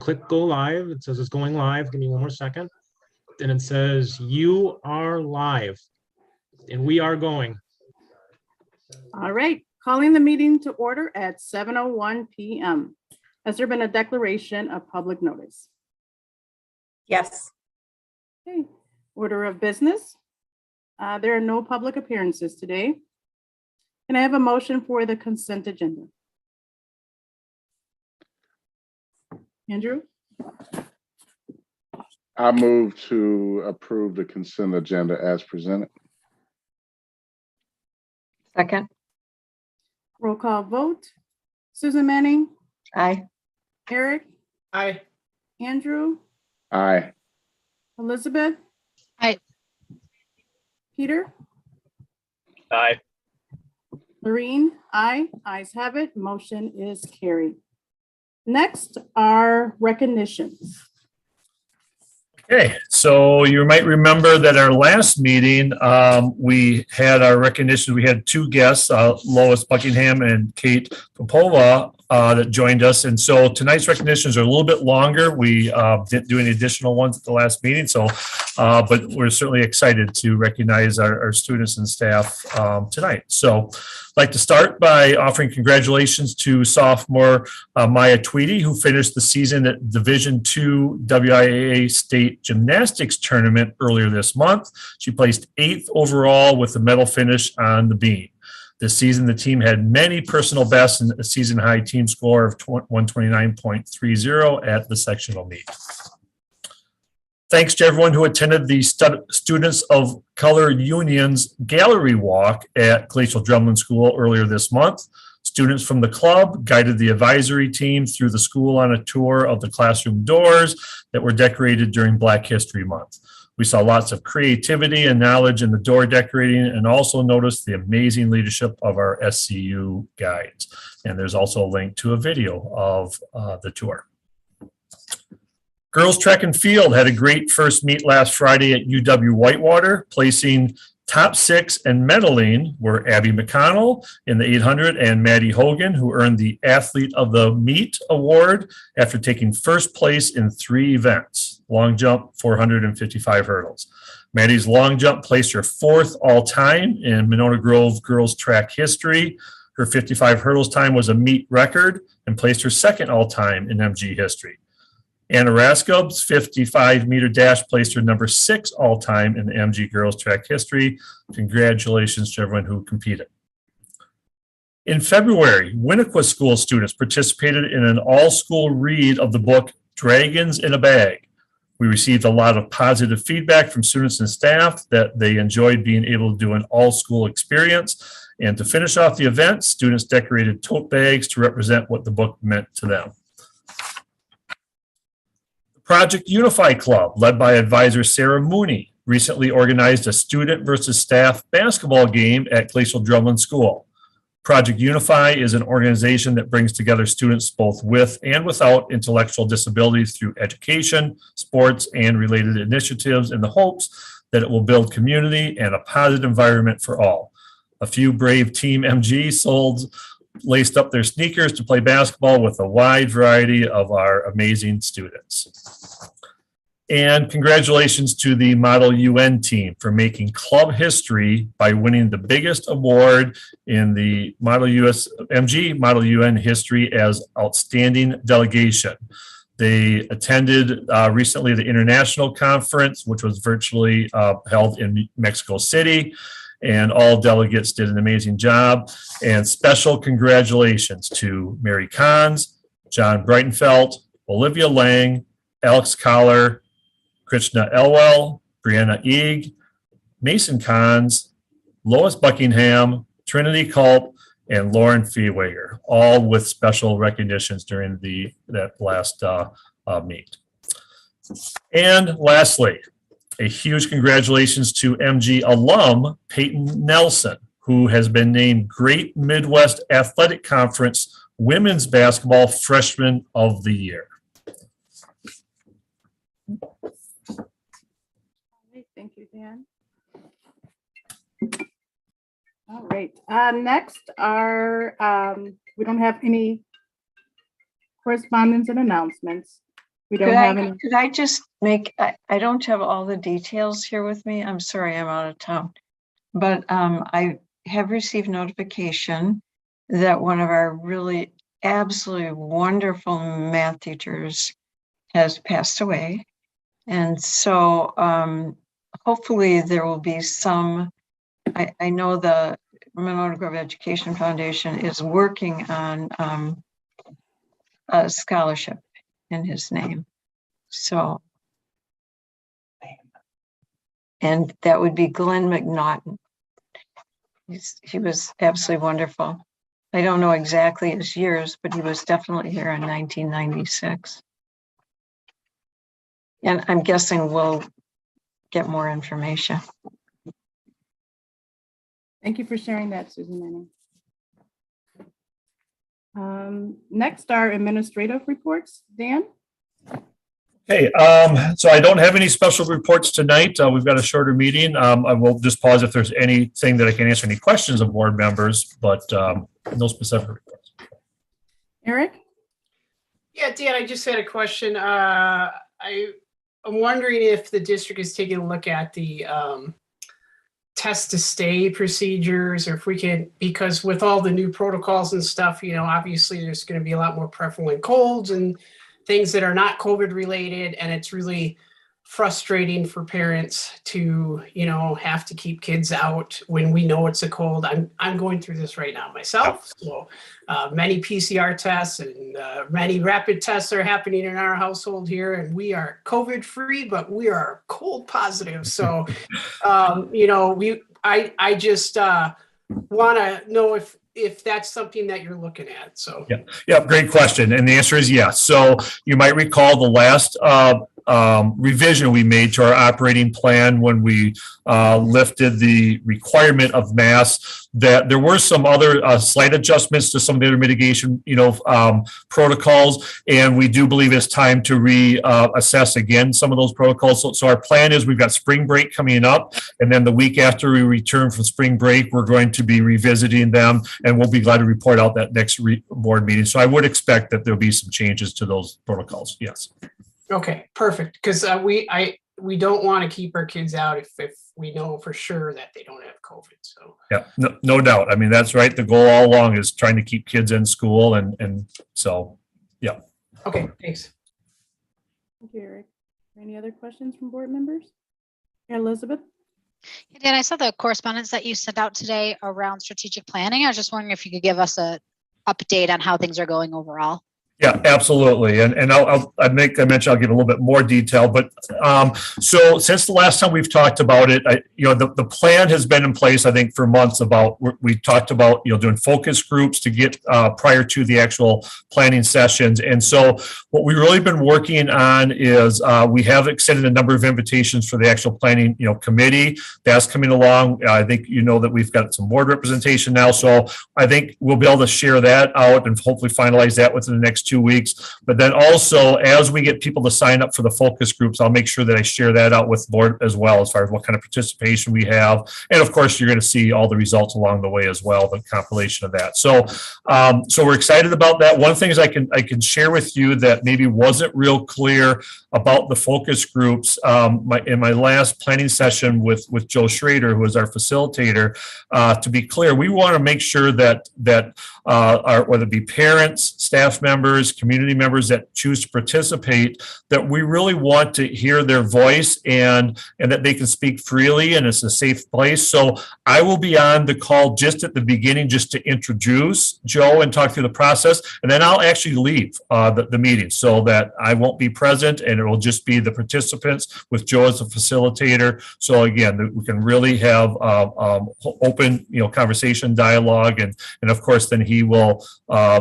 click go live. It says it's going live. Give me one more second. And it says you are live and we are going. All right, calling the meeting to order at 7:01 p.m. Has there been a declaration of public notice? Yes. Okay, order of business. There are no public appearances today. Can I have a motion for the consent agenda? Andrew? I move to approve the consent agenda as presented. Second. Roll call vote. Susan Manning, Aye. Eric, Aye. Andrew, Aye. Elizabeth? Aye. Peter? Aye. Lorene? Aye. Ayes have it. Motion is carried. Next are recognitions. Okay, so you might remember that our last meeting, we had our recognition. We had two guests, Lois Buckingham and Kate Popova, that joined us. And so tonight's recognitions are a little bit longer. We didn't do any additional ones at the last meeting. So, but we're certainly excited to recognize our students and staff tonight. So I'd like to start by offering congratulations to sophomore Maya Tweedy, who finished the season at Division II WIAA State Gymnastics Tournament earlier this month. She placed 8th overall with a medal finish on the beam. This season, the team had many personal bests and a season high team score of 129.30 at the sectional meet. Thanks to everyone who attended the Students of Color Union's Gallery Walk at Glacial Drumlin School earlier this month. Students from the club guided the advisory team through the school on a tour of the classroom doors that were decorated during Black History Month. We saw lots of creativity and knowledge in the door decorating and also noticed the amazing leadership of our SCU guides. And there's also a link to a video of the tour. Girls track and field had a great first meet last Friday at UW Whitewater, placing top 6 and medaling were Abby McConnell in the 800 and Maddie Hogan, who earned the Athlete of the Meet award after taking first place in 3 events: long jump, 455 hurdles. Maddie's long jump placed her 4th all time in Monona Grove girls track history. Her 55 hurdles time was a meet record and placed her 2nd all time in MG history. Anna Raskob's 55-meter dash placed her number 6 all-time in the MG girls track history. Congratulations to everyone who competed. In February, Winnequa School students participated in an all-school read of the book Dragons in a Bag. We received a lot of positive feedback from students and staff that they enjoyed being able to do an all-school experience. And to finish off the event, students decorated tote bags to represent what the book meant to them. Project Unify Club, led by advisor Sarah Mooney, recently organized a student versus staff basketball game at Glacial Drumlin School. Project Unify is an organization that brings together students both with and without intellectual disabilities through education, sports, and related initiatives in the hopes that it will build community and a positive environment for all. A few brave Team MG laced up their sneakers to play basketball with a wide variety of our amazing students. And congratulations to the Model UN team for making club history by winning the biggest award in the MG Model UN history as outstanding delegation. They attended recently the international conference, which was virtually held in Mexico City. And all delegates did an amazing job. And special congratulations to Mary Kahns, John Breitenfeld, Olivia Lang, Alex Collar, Krishna Elwell, Brianna Eeg, Mason Kahns, Lois Buckingham, Trinity Culp, and Lauren Feewager, all with special recognitions during that last meet. And lastly, a huge congratulations to MG alum Peyton Nelson, who has been named Great Midwest Athletic Conference Women's Basketball Freshman of the Year. Thank you, Dan. All right. Next are, we don't have any correspondence and announcements. We don't have any. Could I just make, I don't have all the details here with me. I'm sorry, I'm out of town. But I have received notification that one of our really absolutely wonderful math teachers has passed away. And so hopefully there will be some, I know the Monona Grove Education Foundation is working on a scholarship in his name. So, and that would be Glenn McNaughton. He was absolutely wonderful. I don't know exactly his years, but he was definitely here in 1996. And I'm guessing we'll get more information. Thank you for sharing that, Susan Manning. Next are administrative reports. Dan? Hey, so I don't have any special reports tonight. We've got a shorter meeting. I will just pause if there's anything that I can answer any questions of board members, but no specific reports. Eric? Yeah, Dan, I just had a question. I'm wondering if the district is taking a look at the test to stay procedures, or if we can, because with all the new protocols and stuff, you know, obviously there's going to be a lot more prevalent colds and things that are not COVID related. And it's really frustrating for parents to, you know, have to keep kids out when we know it's a cold. I'm going through this right now myself. So many PCR tests and many rapid tests are happening in our household here, and we are COVID free, but we are cold positive. So, you know, I just want to know if that's something that you're looking at. So Yeah, great question. And the answer is yes. So you might recall the last revision we made to our operating plan when we lifted the requirement of masks, that there were some other slight adjustments to some of the other mitigation, protocols. And we do believe it's time to reassess again some of those protocols. So our plan is we've got spring break coming up. And then the week after we return from spring break, we're going to be revisiting them, and we'll be glad to report out that next board meeting. So I would expect that there'll be some changes to those protocols. Yes. okay, perfect. Because we don't want to keep our kids out if we know for sure that they don't have COVID. So Yeah, no doubt. I mean, that's right. The goal all along is trying to keep kids in school, and so, yeah. okay, thanks. Thank you, Eric. Any other questions from board members? Elizabeth? Dan, I saw the correspondence that you sent out today around strategic planning. I was just wondering if you could give us an update on how things are going overall. Yeah, absolutely. And I mentioned I'll give a little bit more detail, but so since the last time we've talked about it, the plan has been in place, I think, for months. We talked about, doing focus groups to get prior to the actual planning sessions. And so what we've really been working on is we have extended a number of invitations for the actual planning, committee. That's coming along. I think that we've got some board representation now. So I think we'll be able to share that out and hopefully finalize that within the next 2 weeks. But then also, as we get people to sign up for the focus groups, I'll make sure that I share that out with the board as well, as far as what kind of participation we have. And of course, you're going to see all the results along the way as well, the compilation of that. So, so we're excited about that. One of the things I can share with you that maybe wasn't real clear about the focus groups in my last planning session with Joe Schrader, who is our facilitator. To be clear, we want to make sure that whether it be parents, staff members, community members that choose to participate, that we really want to hear their voice and that they can speak freely and it's a safe place. So I will be on the call just at the beginning, just to introduce Joe and talk through the process, and then I'll actually leave the meeting so that I won't be present, and it will just be the participants with Joe as a facilitator. So again, we can really have open, conversation, dialogue, and of course, then he will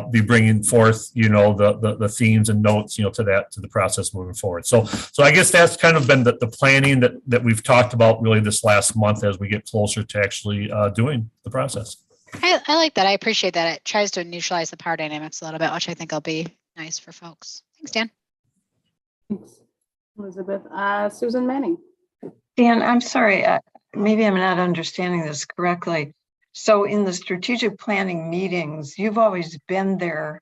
be bringing forth, the themes and notes, to the process moving forward. So I guess that's kind of been the planning that we've talked about really this last month as we get closer to actually doing the process. I like that. I appreciate that. It tries to neutralize the power dynamics a little bit, which I think will be nice for folks. Thanks, Dan. Thanks, Elizabeth. Susan Manning? Dan, I'm sorry, maybe I'm not understanding this correctly. So in the strategic planning meetings, you've always been there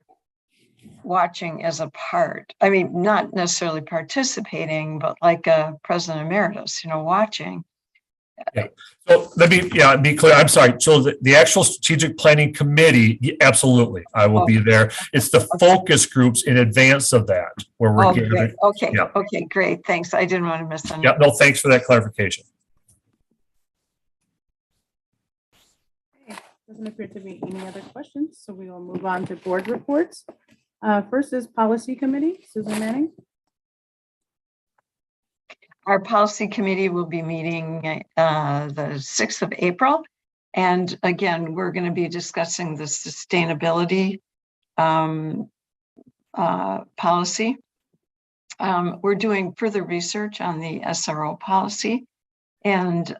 watching as a part. I mean, not necessarily participating, but like a president emeritus, watching. So let me, be clear. I'm sorry. So the actual strategic planning committee, absolutely, I will be there. It's the focus groups in advance of that where we're Great. gathering. Okay. Yeah. Okay, great. Thanks. I didn't want to miss anything. Yeah, no, thanks for that clarification. Doesn't appear to be any other questions, so we will move on to board reports. First is policy committee. Susan Manning. Our policy committee will be meeting the 6th of April. And again, we're going to be discussing the sustainability policy. We're doing further research on the SRO policy. And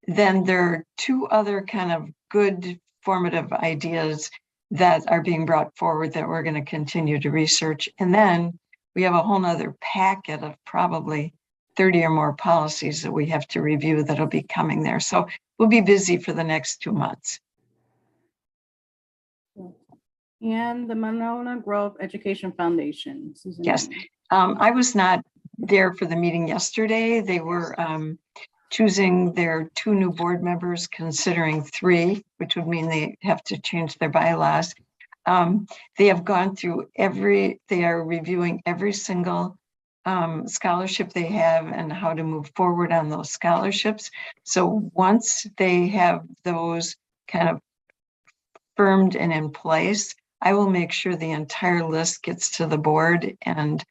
then there are two other kind of good formative ideas that are being brought forward that we're going to continue to research. And then we have a whole nother packet of probably 30 or more policies that we have to review that'll be coming there. So we'll be busy for the next 2 months. And the Monona Grove Education Foundation. Susan Yes. Manning. I was not there for the meeting yesterday. They were choosing their 2 new board members, considering 3, which would mean they have to change their bylaws. They have gone through they are reviewing every single scholarship they have and how to move forward on those scholarships. So once they have those kind of firmed and in place, I will make sure the entire list gets to the board and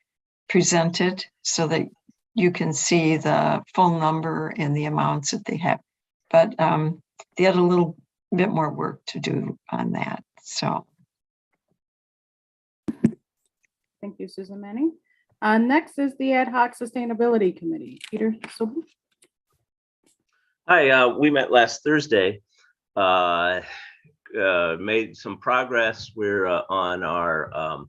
presented so that you can see the full number and the amounts that they have. But they had a little bit more work to do on that. So. Thank you, Susan Manning. Next is the Ad Hoc Sustainability Committee. Peter Sobel. Hi, we met last Thursday, made some progress. We're on our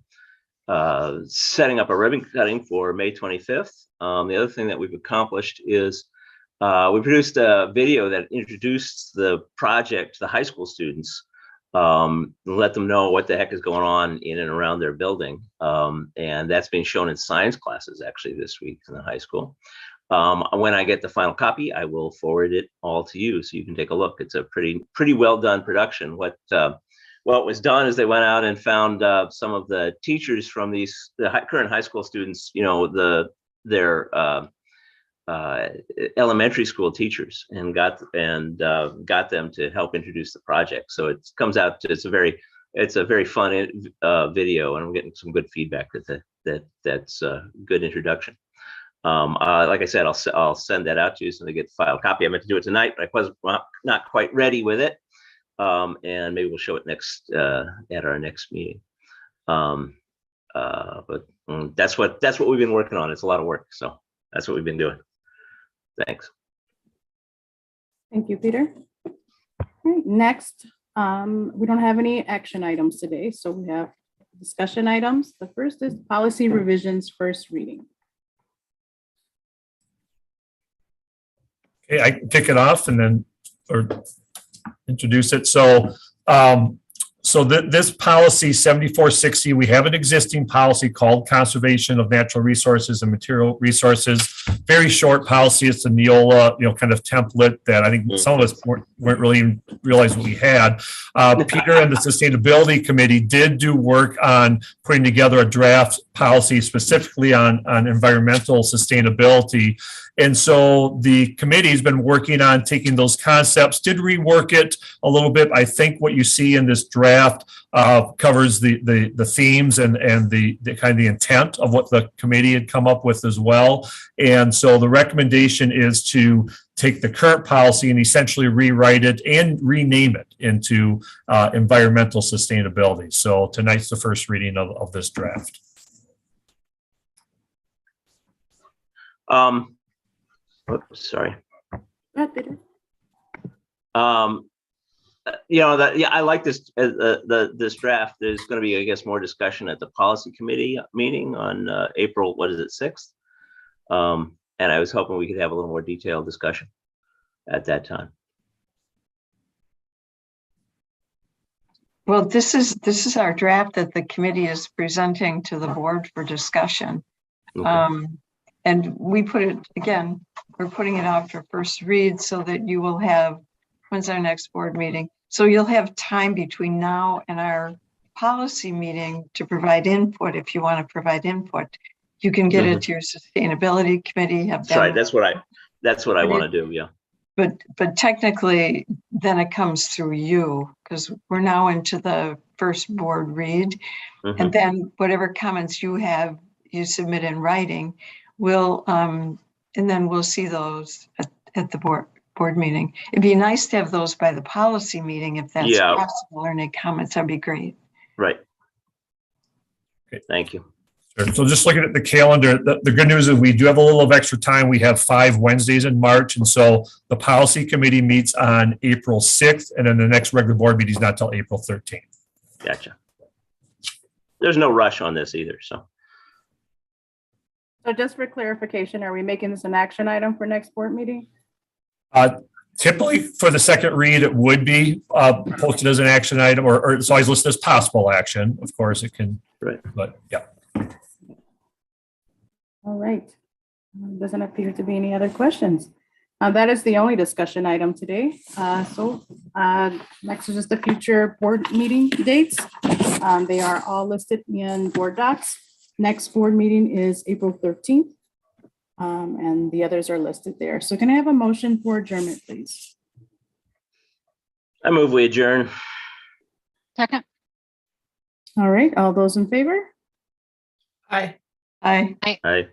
setting up a ribbon cutting for May 25th. The other thing that we've accomplished is we produced a video that introduced the project to the high school students, let them know what the heck is going on in and around their building. And that's being shown in science classes actually this week in the high school. When I get the final copy, I will forward it all to you so you can take a look. It's a pretty well done production. What was done is they went out and found some of the teachers from the current high school students, their elementary school teachers, and got them to help introduce the project. So it comes out to, it's a very fun video, and I'm getting some good feedback that's a good introduction. Like I said, I'll send that out to you so they get the file copy. I meant to do it tonight, but I was not quite ready with it. And maybe we'll show it next at our next meeting. But that's what we've been working on. It's a lot of work, so that's what we've been doing. Thanks. Thank you, Peter. All right, next, we don't have any action items today, so we have discussion items. The first is policy revisions first reading. Okay, I can kick it off and then or introduce it. So this policy 7460, we have an existing policy called Conservation of Natural Resources and Material Resources. Very short policy. It's a Neola, kind of template that I think some of us weren't really even realize what we had. Peter and the Sustainability Committee did do work on putting together a draft policy specifically on environmental sustainability. And so the committee has been working on taking those concepts, did rework it a little bit. I think what you see in this draft covers the themes and the kind of the intent of what the committee had come up with as well. And so the recommendation is to take the current policy and essentially rewrite it and rename it into environmental sustainability. So tonight's the first reading of this draft. Oops, sorry. Peter. I like this this draft. There's going to be, I guess, more discussion at the policy committee meeting on April 6th. And I was hoping we could have a little more detailed discussion at that time. Well, this is our draft that the committee is presenting to the board for discussion. Okay. And we put it, again, we're putting it out for first read so that you will have, when's our next board meeting? So you'll have time between now and our policy meeting to provide input if you want to provide input. You can get it to your sustainability committee, have That's right. them. That's what I want to do. Yeah. But technically, then it comes through you, because we're now into the first board read. Mhm. And then whatever comments you have, you submit in writing, and then we'll see those at the board meeting. It'd be nice to have those by the policy meeting if that's Yeah. possible, or any comments, that'd be great. Right. Okay. Thank you. Sure. So just looking at the calendar, the good news is we do have a little of extra time. We have 5 Wednesdays in March. And so the policy committee meets on April 6th, and then the next regular board meeting is not till April 13th. Gotcha. There's no rush on this either. So So just for clarification, are we making this an action item for next board meeting? Typically, for the second read, it would be posted as an action item, or it's always listed as possible action. Of course, it can, right. but yeah. All right. Doesn't appear to be any other questions. That is the only discussion item today. Next is just the future board meeting dates. They are all listed in board docs. Next board meeting is April 13th. And the others are listed there. So can I have a motion for adjournment, please? I move we adjourn. Second. All right, all those in favor? Aye. Aye. Aye.